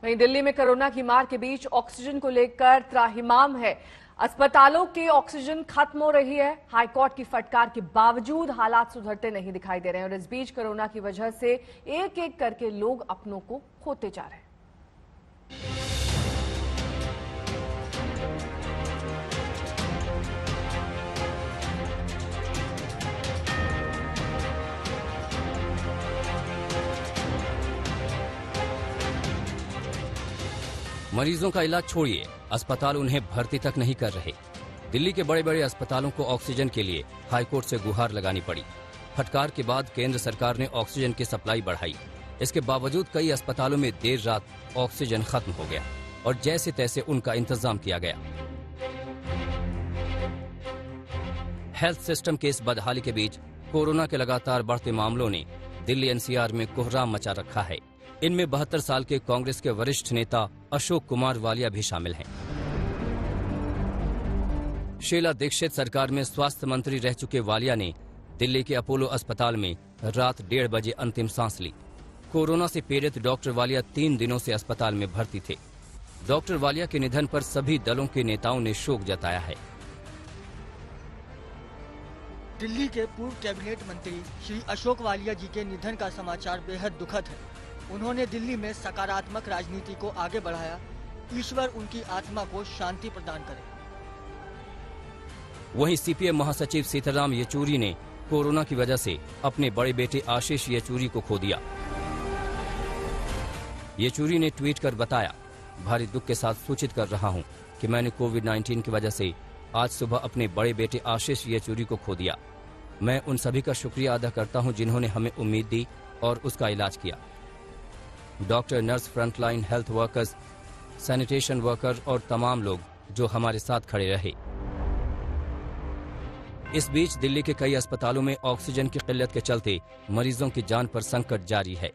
वहीं दिल्ली में कोरोना की मार के बीच ऑक्सीजन को लेकर त्राहिमाम है। अस्पतालों के ऑक्सीजन खत्म हो रही है। हाईकोर्ट की फटकार के बावजूद हालात सुधरते नहीं दिखाई दे रहे हैं और इस बीच कोरोना की वजह से एक एक करके लोग अपनों को खोते जा रहे हैं। मरीजों का इलाज छोड़िए, अस्पताल उन्हें भर्ती तक नहीं कर रहे। दिल्ली के बड़े बड़े अस्पतालों को ऑक्सीजन के लिए हाईकोर्ट से गुहार लगानी पड़ी। फटकार के बाद केंद्र सरकार ने ऑक्सीजन की सप्लाई बढ़ाई। इसके बावजूद कई अस्पतालों में देर रात ऑक्सीजन खत्म हो गया और जैसे तैसे उनका इंतजाम किया गया। हेल्थ सिस्टम के इस बदहाली के बीच कोरोना के लगातार बढ़ते मामलों ने दिल्ली एनसीआर में कोहराम मचा रखा है। इनमें 72 साल के कांग्रेस के वरिष्ठ नेता अशोक कुमार वालिया भी शामिल हैं। शीला दीक्षित सरकार में स्वास्थ्य मंत्री रह चुके वालिया ने दिल्ली के अपोलो अस्पताल में रात 1:30 बजे अंतिम सांस ली। कोरोना से पीड़ित डॉक्टर वालिया 3 दिनों से अस्पताल में भर्ती थे। डॉक्टर वालिया के निधन पर सभी दलों के नेताओं ने शोक जताया है। दिल्ली के पूर्व कैबिनेट मंत्री श्री अशोक वालिया जी के निधन का समाचार बेहद दुखद है। उन्होंने दिल्ली में सकारात्मक राजनीति को आगे बढ़ाया। ईश्वर उनकी आत्मा को शांति प्रदान करे। वहीं सीपीएम महासचिव सीताराम येचुरी ने कोरोना की वजह से अपने बड़े बेटे आशीष येचुरी को खो दिया। येचुरी ने ट्वीट कर बताया, भारी दुख के साथ सूचित कर रहा हूं कि मैंने कोविड-19 की वजह से आज सुबह अपने बड़े बेटे आशीष येचुरी को खो दिया। मैं उन सभी का शुक्रिया अदा करता हूं जिन्होंने हमें उम्मीद दी और उसका इलाज किया। Doctor, nurse, frontline health workers, sanitation worker और तमाम लोग जो हमारे साथ खड़े रहे। इस बीच दिल्ली के कई अस्पतालों में ऑक्सीजन की किल्लत के चलते मरीजों की जान पर संकट जारी है।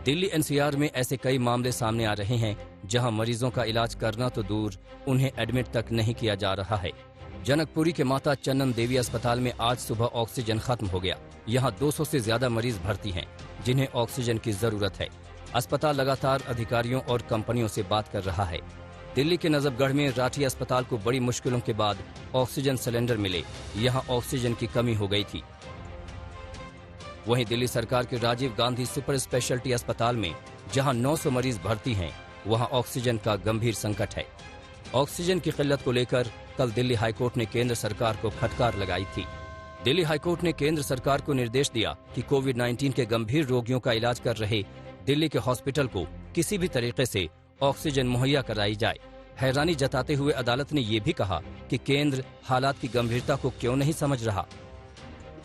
दिल्ली एनसीआर में ऐसे कई मामले सामने आ रहे हैं जहां मरीजों का इलाज करना तो दूर, उन्हें एडमिट तक नहीं किया जा रहा है। जनकपुरी के माता चन्नन देवी अस्पताल में आज सुबह ऑक्सीजन खत्म हो गया। यहाँ 200 से ज्यादा मरीज भर्ती हैं जिन्हें ऑक्सीजन की जरूरत है। अस्पताल लगातार अधिकारियों और कंपनियों से बात कर रहा है। दिल्ली के नजफगढ़ में राठी अस्पताल को बड़ी मुश्किलों के बाद ऑक्सीजन सिलेंडर मिले। यहाँ ऑक्सीजन की कमी हो गई थी। वहीं दिल्ली सरकार के राजीव गांधी सुपर स्पेशलिटी अस्पताल में जहां 900 मरीज भर्ती हैं, वहां ऑक्सीजन का गंभीर संकट है। ऑक्सीजन की किल्लत को लेकर कल दिल्ली हाईकोर्ट ने केंद्र सरकार को फटकार लगाई थी। दिल्ली हाईकोर्ट ने केंद्र सरकार को निर्देश दिया कि कोविड-19 के गंभीर रोगियों का इलाज कर रहे दिल्ली के हॉस्पिटल को किसी भी तरीके से ऑक्सीजन मुहैया कराई जाए। हैरानी जताते हुए अदालत ने ये भी कहा कि केंद्र हालात की गंभीरता को क्यों नहीं समझ रहा।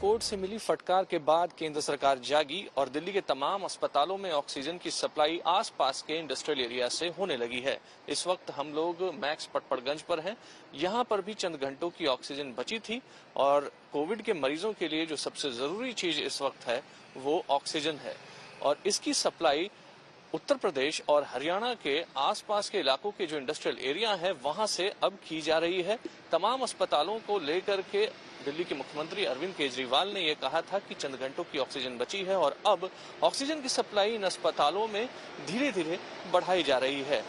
कोर्ट से मिली फटकार के बाद केंद्र सरकार जागी और दिल्ली के तमाम अस्पतालों में ऑक्सीजन की सप्लाई आसपास के इंडस्ट्रियल एरिया से होने लगी है। इस वक्त हम लोग मैक्स पटपड़गंज पर हैं। यहाँ पर भी चंद घंटों की ऑक्सीजन बची थी और कोविड के मरीजों के लिए जो सबसे जरूरी चीज इस वक्त है वो ऑक्सीजन है और इसकी सप्लाई उत्तर प्रदेश और हरियाणा के आसपास के इलाकों के जो इंडस्ट्रियल एरिया है वहां से अब की जा रही है। तमाम अस्पतालों को लेकर के दिल्ली के मुख्यमंत्री अरविंद केजरीवाल ने यह कहा था कि चंद घंटों की ऑक्सीजन बची है और अब ऑक्सीजन की सप्लाई इन अस्पतालों में धीरे धीरे बढ़ाई जा रही है।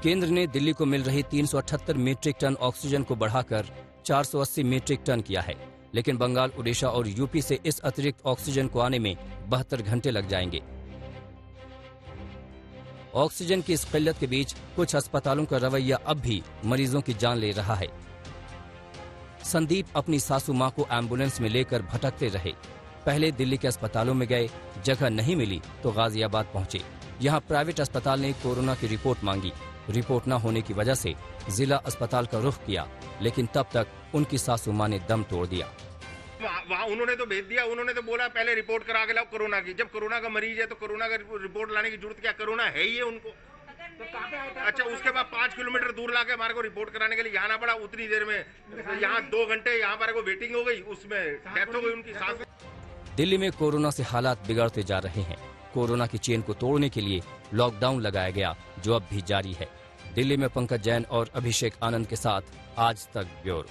केंद्र ने दिल्ली को मिल रही 378 मीट्रिक टन ऑक्सीजन को बढ़ाकर 480 मीट्रिक टन किया है, लेकिन बंगाल, उड़ीसा और यूपी से इस अतिरिक्त ऑक्सीजन को आने में 72 घंटे लग जाएंगे। ऑक्सीजन की इस किल्लत के बीच कुछ अस्पतालों का रवैया अब भी मरीजों की जान ले रहा है। संदीप अपनी सासू मां को एम्बुलेंस में लेकर भटकते रहे। पहले दिल्ली के अस्पतालों में गए, जगह नहीं मिली तो गाजियाबाद पहुंचे। यहां प्राइवेट अस्पताल ने कोरोना की रिपोर्ट मांगी। रिपोर्ट न होने की वजह से जिला अस्पताल का रुख किया, लेकिन तब तक उनकी सासू मां ने दम तोड़ दिया। वहाँ उन्होंने तो भेज दिया, उन्होंने तो बोला पहले रिपोर्ट करा के लाओ कोरोना की। जब कोरोना का मरीज है तो कोरोना का रिपोर्ट लाने की जरूरत क्या? कोरोना है ही है उनको। अच्छा, उसके बाद 5 किलोमीटर दूर लाके हमारे को रिपोर्ट कराने के लिए आना पड़ा। उतनी देर में यहाँ 2 घंटे यहाँ हमारे को वेटिंग हो गई, उसमें डेथ हो गई उनकी सास। दिल्ली में कोरोना से हालात बिगड़ते जा रहे हैं। कोरोना की चेन को तोड़ने के लिए लॉकडाउन लगाया गया, जो अब भी जारी है। दिल्ली में पंकज जैन और अभिषेक आनंद के साथ आज तक ब्यूरो।